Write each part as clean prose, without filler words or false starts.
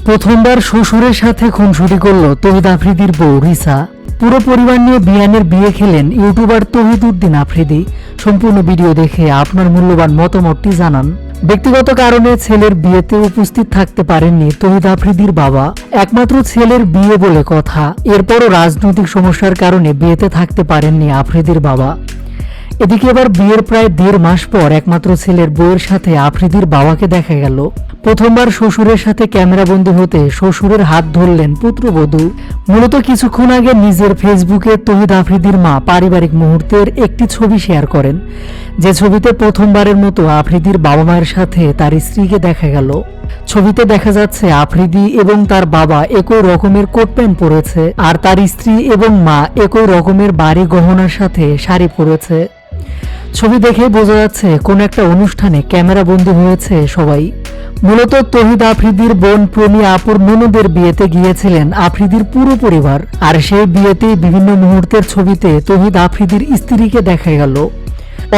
প্রথমবার শ্বশুরের সাথে খুনসুটি করল তৌহিদ আফ্রিদির বউ রিসা। পুরো পরিবার নিয়ে বিয়ানের বিয়ে খেলেন ইউটিউবার তৌহিদ উদ্দিন আফ্রিদি। সম্পূর্ণ ভিডিও দেখে আপনার মূল্যবান মতামতটি জানান। ব্যক্তিগত কারণে ছেলের বিয়েতে উপস্থিত থাকতে পারেননি তৌহিদ আফ্রিদির বাবা। একমাত্র ছেলের বিয়ে বলে কথা, এরপরও রাজনৈতিক সমস্যার কারণে বিয়েতে থাকতে পারেননি আফ্রিদির বাবা। এদিকে এবার বিয়ের প্রায় 1.5 মাস পর একমাত্র ছেলের বউয়ের সাথে আফ্রিদির বাবাকে দেখা গেল। প্রথমবার শ্বশুরের সাথে ক্যামেরাবন্দি হতে শ্বশুরের হাত ধরলেন পুত্রবধূ। মূলত কিছুক্ষণ আগে নিজের ফেসবুকে তৌহিদ আফ্রিদির মা পারিবারিক মুহূর্তের একটি ছবি শেয়ার করেন, যে ছবিতে প্রথমবারের মতো আফ্রিদির বাবা মায়ের সাথে তার স্ত্রীকে দেখা গেল। ছবিতে দেখা যাচ্ছে আফ্রিদি এবং তার বাবা একই রকমের কোট প্যান্ট পরেছে, আর তার স্ত্রী এবং মা একই রকমের বাড়ি গহনার সাথে শাড়ি পরেছে। ছবি দেখে বোঝা যাচ্ছে কোন একটা অনুষ্ঠানে ক্যামেরা বন্দী হয়েছে সবাই। মূলত তৌহিদ আফ্রিদির বোন প্রমি আপুর ননদের বিয়েতে গিয়েছিলেন আফ্রিদির পুরো পরিবার, আর সেই বিয়েতেই বিভিন্ন মুহূর্তের ছবিতে তৌহিদ আফ্রিদির স্ত্রীকে দেখা গেল।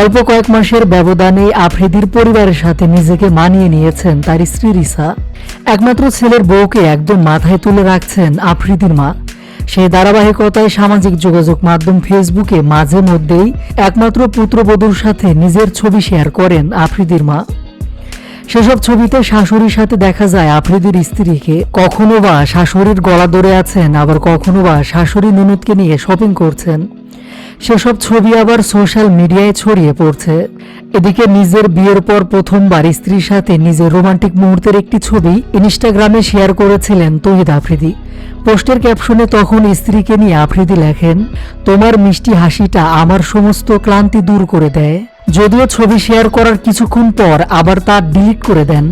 অল্প কয়েক মাসের ব্যবধানে আফ্রিদির পরিবারের সাথে নিজেকে মানিয়ে নিয়েছেন তার স্ত্রী রিসা। একমাত্র ছেলের বউকে একদম মাথায় তুলে রাখছেন আফ্রিদির মা। সেই ধারাবাহিকতায় সামাজিক যোগাযোগ মাধ্যম ফেসবুকে মাঝে মধ্যেই একমাত্র পুত্রবধূর সাথে নিজের ছবি শেয়ার করেন আফ্রিদির মা। সেসব ছবিতে শাশুড়ির সাথে দেখা যায় আফ্রিদির স্ত্রীকে। কখনো বা শাশুড়ির গলা ধরে আছেন, আবার কখনো বা শাশুড়ি ননদকে নিয়ে শপিং করছেন। সেসব ছবি আবার সোশ্যাল মিডিয়ায় ছড়িয়ে পড়ছে। এদিকে নিজের বিয়ের পর প্রথমবার স্ত্রীর সাথে নিজের রোমান্টিক মুহূর্তের একটি ছবি ইনস্টাগ্রামে শেয়ার করেছিলেন তৌহিদ আফ্রিদি। পোস্টের ক্যাপশনে তখন স্ত্রীকে নিয়ে আফ্রিদি লেখেন, তোমার মিষ্টি হাসিটা আমার সমস্ত ক্লান্তি দূর করে দেয়। যদিও ছবি শেয়ার করার কিছুক্ষণ পর আবার তা ডিলিট করে দেন।